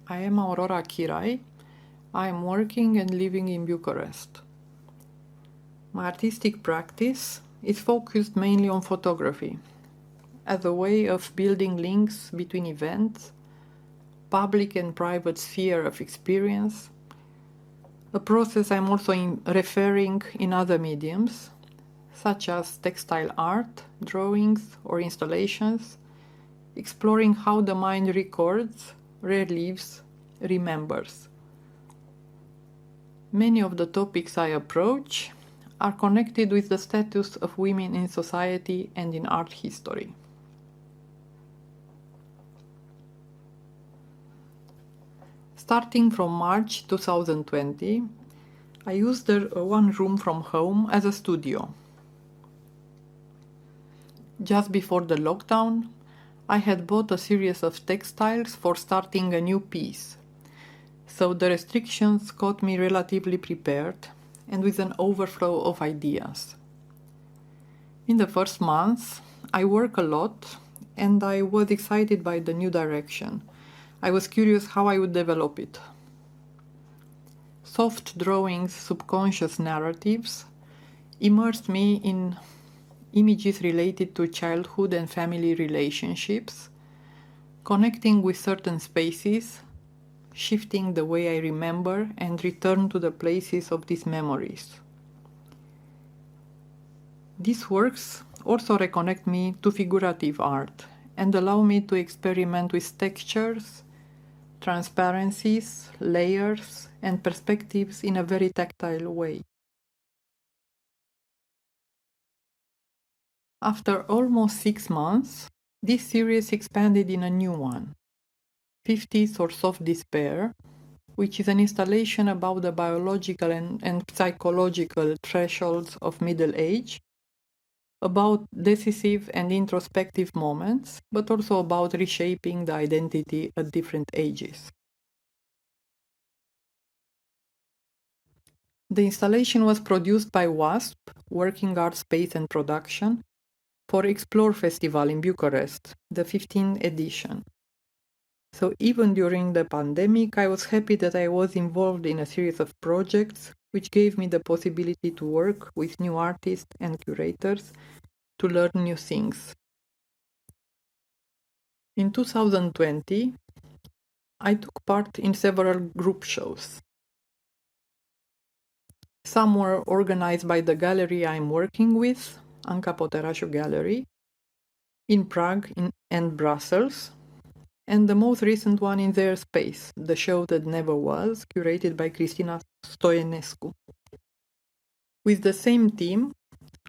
I am Aurora Király. I am working and living in Bucharest. My artistic practice is focused mainly on photography as a way of building links between events, public and private sphere of experience, a process I'm also referring in other mediums, such as textile art, drawings, or installations, exploring how the mind records, relives, remembers. Many of the topics I approach are connected with the status of women in society and in art history. Starting from March 2020, I used one room from home as a studio. Just before the lockdown, I had bought a series of textiles for starting a new piece, so the restrictions caught me relatively prepared and with an overflow of ideas. In the first months, I worked a lot and I was excited by the new direction. I was curious how I would develop it. Soft drawings, subconscious narratives immersed me in images related to childhood and family relationships, connecting with certain spaces, shifting the way I remember and return to the places of these memories. These works also reconnect me to figurative art and allow me to experiment with textures, transparencies, layers, and perspectives in a very tactile way. After almost 6 months, this series expanded in a new one, 50s or Soft Despair, which is an installation about the biological and psychological thresholds of middle age, about decisive and introspective moments, but also about reshaping the identity at different ages. The installation was produced by WASP, Working Art Space and Production, for Explore Festival in Bucharest, the 15th edition. So even during the pandemic, I was happy that I was involved in a series of projects which gave me the possibility to work with new artists and curators to learn new things. In 2020, I took part in several group shows. Some were organized by the gallery I'm working with, Anca Poterașu Gallery, in Prague and Brussels, and the most recent one in their space, The Show That Never Was, curated by Cristina Stoienescu. With the same theme,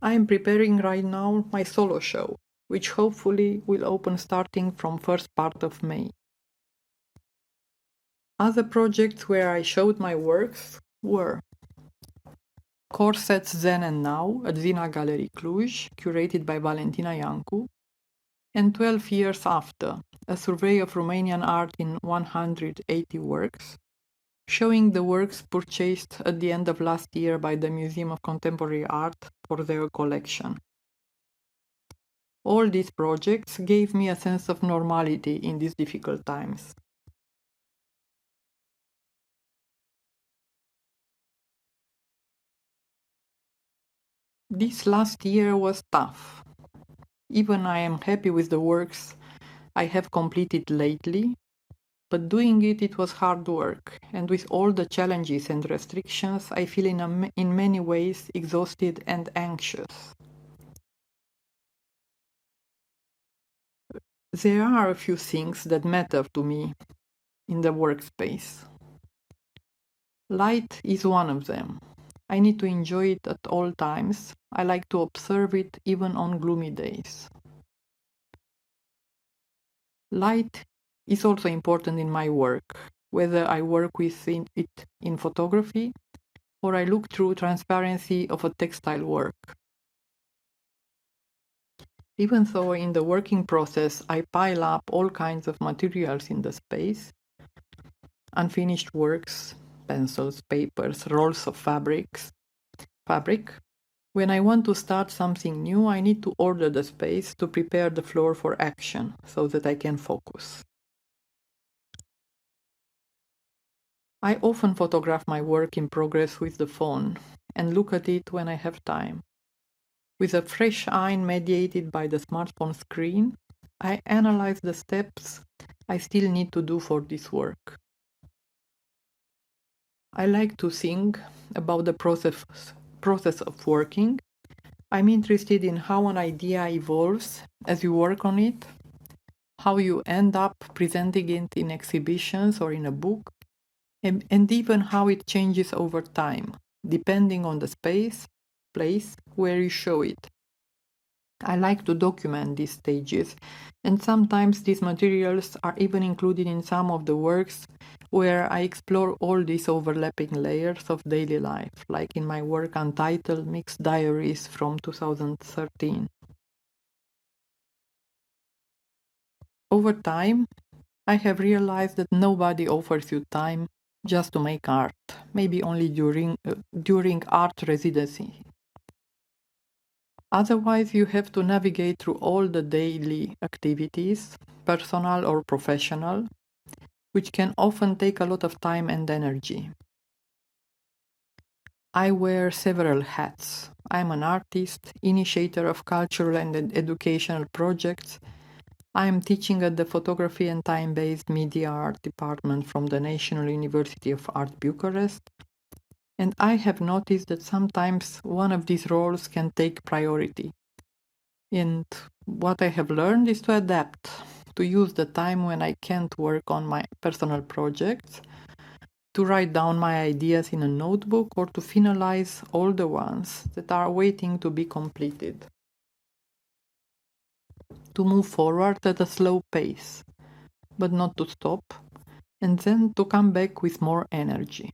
I am preparing right now my solo show, which hopefully will open starting from first part of May. Other projects where I showed my works were Corsets Then and Now at Zina Gallery Cluj, curated by Valentina Iancu, and 12 Years After, a survey of Romanian art in 180 works, showing the works purchased at the end of last year by the Museum of Contemporary Art for their collection. All these projects gave me a sense of normality in these difficult times. This last year was tough. Even I am happy with the works I have completed lately, but doing it was hard work, and with all the challenges and restrictions, I feel in many ways exhausted and anxious. There are a few things that matter to me in the workspace. Light is one of them. I need to enjoy it at all times. I like to observe it even on gloomy days. Light is also important in my work, whether I work with it in photography or I look through transparency of a textile work. Even though in the working process I pile up all kinds of materials in the space, unfinished works, pencils, papers, rolls of fabric, when I want to start something new, I need to order the space to prepare the floor for action so that I can focus. I often photograph my work in progress with the phone and look at it when I have time. With a fresh eye mediated by the smartphone screen, I analyze the steps I still need to do for this work. I like to think about the process of working. I'm interested in how an idea evolves as you work on it, how you end up presenting it in exhibitions or in a book, and even how it changes over time, depending on the place where you show it. I like to document these stages, and sometimes these materials are even included in some of the works where I explore all these overlapping layers of daily life, like in my work untitled Mixed Diaries from 2013. Over time, I have realized that nobody offers you time just to make art, maybe only during art residency. Otherwise, you have to navigate through all the daily activities, personal or professional, which can often take a lot of time and energy. I wear several hats. I'm an artist, initiator of cultural and educational projects. I am teaching at the Photography and Time-Based Media Art department from the National University of Art Bucharest, and I have noticed that sometimes one of these roles can take priority. And what I have learned is to adapt, to use the time when I can't work on my personal projects, to write down my ideas in a notebook, or to finalize all the ones that are waiting to be completed. To move forward at a slow pace, but not to stop, and then to come back with more energy.